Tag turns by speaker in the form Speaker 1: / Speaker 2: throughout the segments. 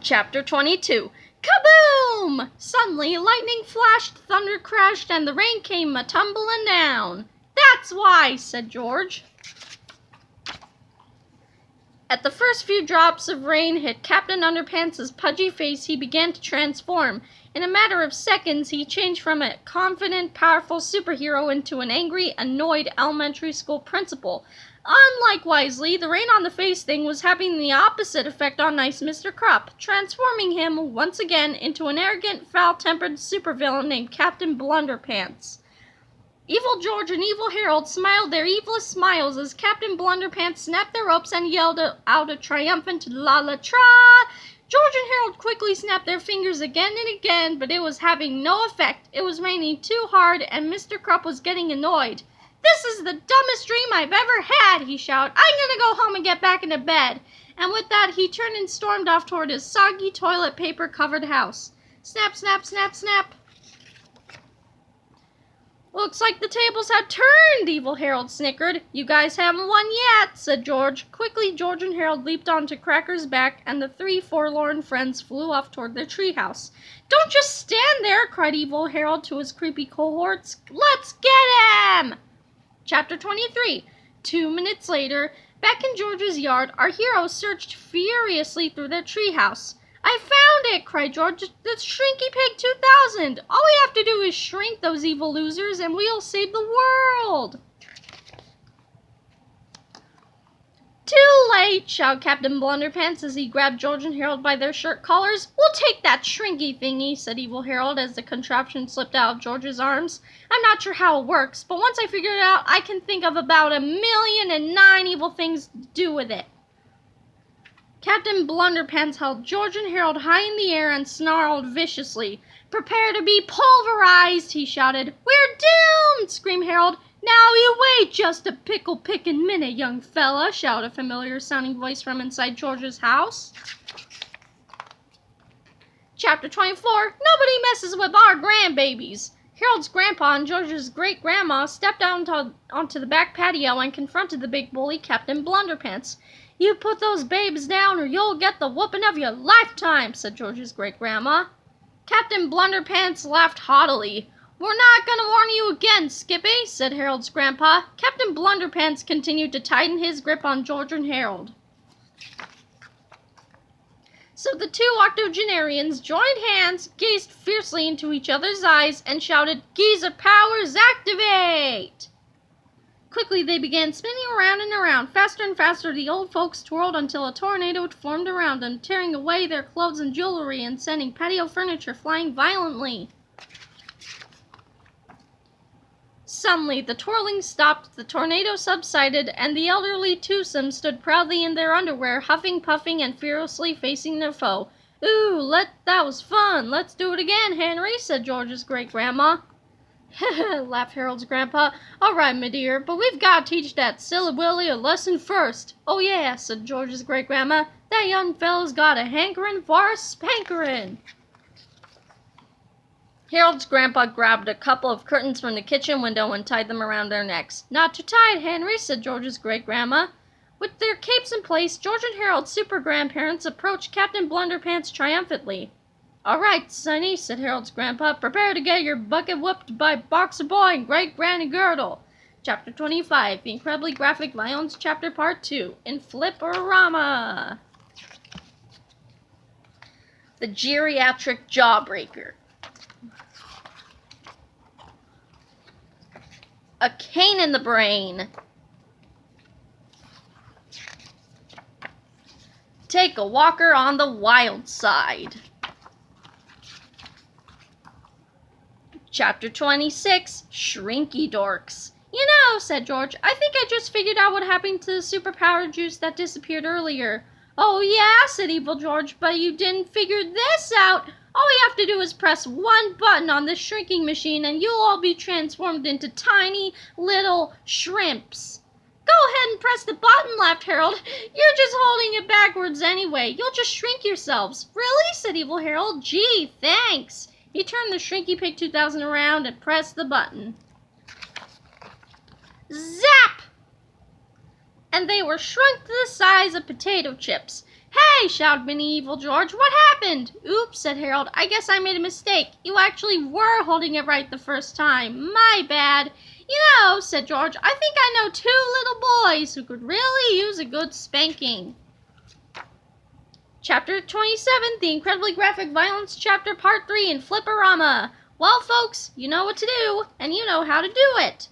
Speaker 1: Chapter 22. Kaboom! Suddenly, lightning flashed, thunder crashed, and the rain came a-tumbling down. That's why, said George. At the first few drops of rain hit Captain Underpants' pudgy face, he began to transform. In a matter of seconds, he changed from a confident, powerful superhero into an angry, annoyed elementary school principal. Unlike Wisely, the rain on the face thing was having the opposite effect on nice Mr. Krupp, transforming him once again into an arrogant, foul-tempered supervillain named Captain Blunderpants. Evil George and Evil Harold smiled their evilest smiles as Captain Blunderpants snapped their ropes and yelled out a triumphant la-la-tra. George and Harold quickly snapped their fingers again and again, but it was having no effect. It was raining too hard, and Mr. Krupp was getting annoyed. "This is the dumbest dream I've ever had," he shouted. "I'm gonna go home and get back into bed." And with that, he turned and stormed off toward his soggy toilet paper-covered house. Snap, snap, snap, snap. "Looks like the tables have turned," Evil Harold snickered. "You guys haven't won yet," said George. Quickly, George and Harold leaped onto Cracker's back, and the three forlorn friends flew off toward their treehouse. "Don't just stand there," cried Evil Harold to his creepy cohorts. "Let's get him!" Chapter 23. 2 minutes later, back in George's yard, our heroes searched furiously through their treehouse. "I found it!" cried George. "The Shrinky Pig 2000! All we have to do is shrink those evil losers and we'll save the world!" "Too late!" shouted Captain Blunderpants as he grabbed George and Harold by their shirt collars. "We'll take that shrinky thingy," said Evil Harold as the contraption slipped out of George's arms. "I'm not sure how it works, but once I figure it out, I can think of about 1,000,009 evil things to do with it." Captain Blunderpants held George and Harold high in the air and snarled viciously. "Prepare to be pulverized," he shouted. "We're doomed!" screamed Harold. "Now you wait just a pickle-pickin' minute, young fella," shouted a familiar-sounding voice from inside George's house. Chapter 24. Nobody messes with our grandbabies. Harold's grandpa and George's great-grandma stepped out onto the back patio and confronted the big bully, Captain Blunderpants. "You put those babes down or you'll get the whooping of your lifetime," said George's great-grandma. Captain Blunderpants laughed haughtily. "We're not going to warn you again, Skippy," said Harold's grandpa. Captain Blunderpants continued to tighten his grip on George and Harold. So the two octogenarians joined hands, gazed fiercely into each other's eyes, and shouted, "Geyser powers, activate!" Quickly they began spinning around and around. Faster and faster the old folks twirled until a tornado formed around them, tearing away their clothes and jewelry and sending patio furniture flying violently. Suddenly, the twirling stopped, the tornado subsided, and the elderly twosome stood proudly in their underwear, huffing, puffing, and fearlessly facing their foe. "Ooh, that was fun. Let's do it again, Henry," said George's great-grandma. Laughed Harold's grandpa. "All right, my dear, but we've got to teach that silly Willie a lesson first." "Oh, yeah," said George's great-grandma. "That young fellow's got a hankering for a spankerin'." Harold's grandpa grabbed a couple of curtains from the kitchen window and tied them around their necks. "Not too tight, Henry," said George's great-grandma. With their capes in place, George and Harold's super-grandparents approached Captain Blunderpants triumphantly. "All right, sonny," said Harold's grandpa. "Prepare to get your bucket whooped by Boxer Boy and Great-Granny Girdle." Chapter 25, The Incredibly Graphic Violence Chapter Part 2, in Flip-O-Rama. The Geriatric Jawbreaker. A cane in the brain. Take a walker on the wild side. Chapter 26, Shrinky Dorks. "You know," said George, "I think I just figured out what happened to the superpower juice that disappeared earlier." "Oh yeah," said Evil George, "but you didn't figure this out. All we have to do is press one button on this shrinking machine and you'll all be transformed into tiny little shrimps." "Go ahead and press the button," laughed Harold. "You're just holding it backwards anyway. You'll just shrink yourselves." "Really?" said Evil Harold. "Gee, thanks." He turned the Shrinky Pig 2000 around and pressed the button. Zap! And they were shrunk to the size of potato chips. Hey, shouted medieval George, what happened? Oops, said Harold, I guess I made a mistake. You actually were holding it right the first time. My bad. You know, said George, I think I know two little boys who could really use a good spanking. Chapter 27, the incredibly graphic violence chapter part 3 in Flipperama. Well, folks, you know what to do, and you know how to do it.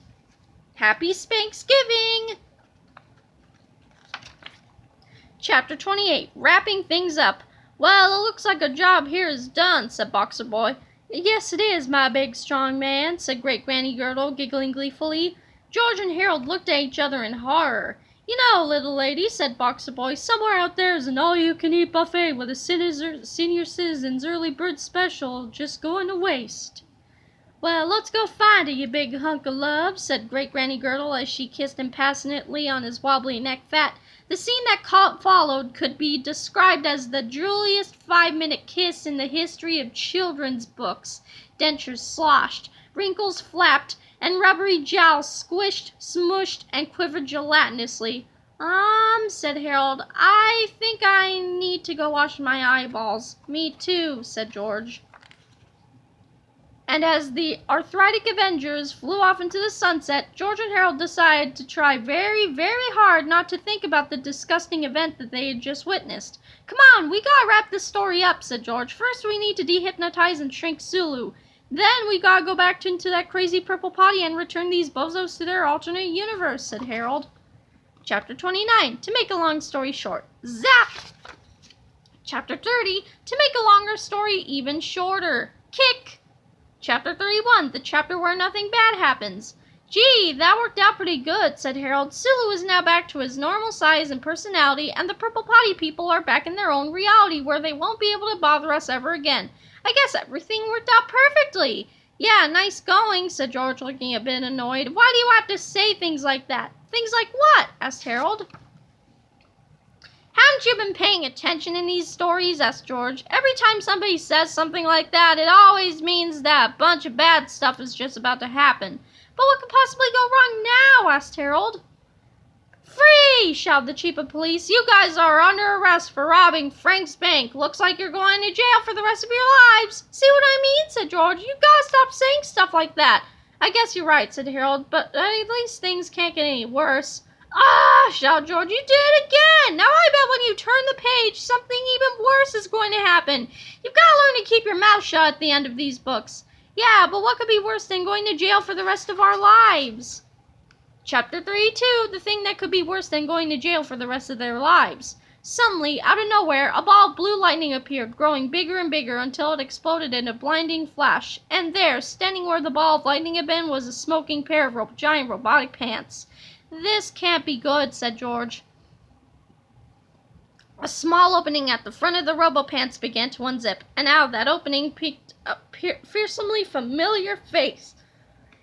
Speaker 1: Happy Spanksgiving! Chapter 28, wrapping things up. Well, it looks like a job here is done, said Boxer Boy. Yes, it is, my big strong man, said Great Granny Girdle, giggling gleefully. George and Harold looked at each other in horror. You know, little lady, said Boxer Boy, somewhere out there is an all-you-can-eat buffet with a senior citizens early bird special just going to waste. Well, let's go find it, you big hunk of love, said Great Granny Girdle as she kissed him passionately on his wobbly neck fat. The scene that followed could be described as the drooliest 5-minute kiss in the history of children's books. Dentures sloshed, wrinkles flapped, and rubbery jowls squished, smooshed, and quivered gelatinously. Said Harold, I think I need to go wash my eyeballs. Me too, said George. And as the arthritic Avengers flew off into the sunset, George and Harold decided to try very, very hard not to think about the disgusting event that they had just witnessed. Come on, we gotta wrap this story up, said George. First we need to dehypnotize and shrink Sulu. Then we gotta go back into that crazy purple potty and return these bozos to their alternate universe, said Harold. Chapter 29, to make a long story short. Zap! Chapter 30, to make a longer story even shorter. Kick! Chapter 31, the chapter where nothing bad happens. Gee, that worked out pretty good, said Harold. Sulu is now back to his normal size and personality, and the Purple Potty people are back in their own reality where they won't be able to bother us ever again. I guess everything worked out perfectly. Yeah, nice going, said George, looking a bit annoyed. Why do you have to say things like that? Things like what? Asked Harold. Haven't you been paying attention in these stories? Asked George. Every time somebody says something like that, it always means that a bunch of bad stuff is just about to happen. But what could possibly go wrong now? Asked Harold. Free! Shouted the chief of police. You guys are under arrest for robbing Frank's bank. Looks like you're going to jail for the rest of your lives. See what I mean? Said George. You gotta stop saying stuff like that. I guess you're right, said Harold, but at least things can't get any worse. Ah! Shouted George. You did it again! Now I bet when you turn the page, something even worse is going to happen. You've got to learn to keep your mouth shut at the end of these books. Yeah, but what could be worse than going to jail for the rest of our lives? Chapter 32, the thing that could be worse than going to jail for the rest of their lives. Suddenly, out of nowhere, a ball of blue lightning appeared, growing bigger and bigger until it exploded in a blinding flash. And there, standing where the ball of lightning had been, was a smoking pair of giant robotic pants. This can't be good, said George. A small opening at the front of the robo-pants began to unzip, and out of that opening peeked a fearsomely familiar face.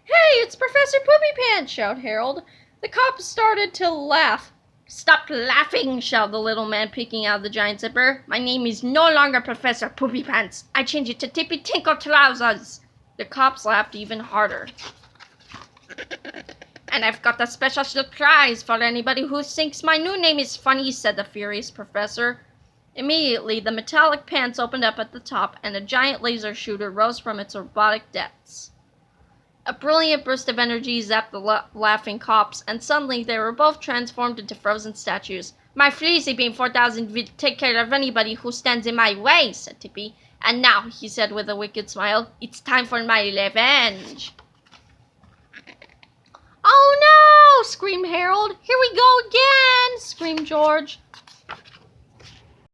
Speaker 1: Hey, it's Professor Poopy Pants, shouted Harold. The cops started to laugh. Stop laughing, shouted the little man peeking out of the giant zipper. My name is no longer Professor Poopy Pants. I changed it to Tippy Tinkle Trousers. The cops laughed even harder. And I've got a special surprise for anybody who thinks my new name is funny, said the furious professor. Immediately, the metallic pants opened up at the top, and a giant laser shooter rose from its robotic depths. A brilliant burst of energy zapped the laughing cops, and suddenly they were both transformed into frozen statues. My Fleazy Beam 4000 will take care of anybody who stands in my way, said Tippy. And now, he said with a wicked smile, it's time for my revenge. Oh no! Screamed Harold. Here we go again! Screamed George.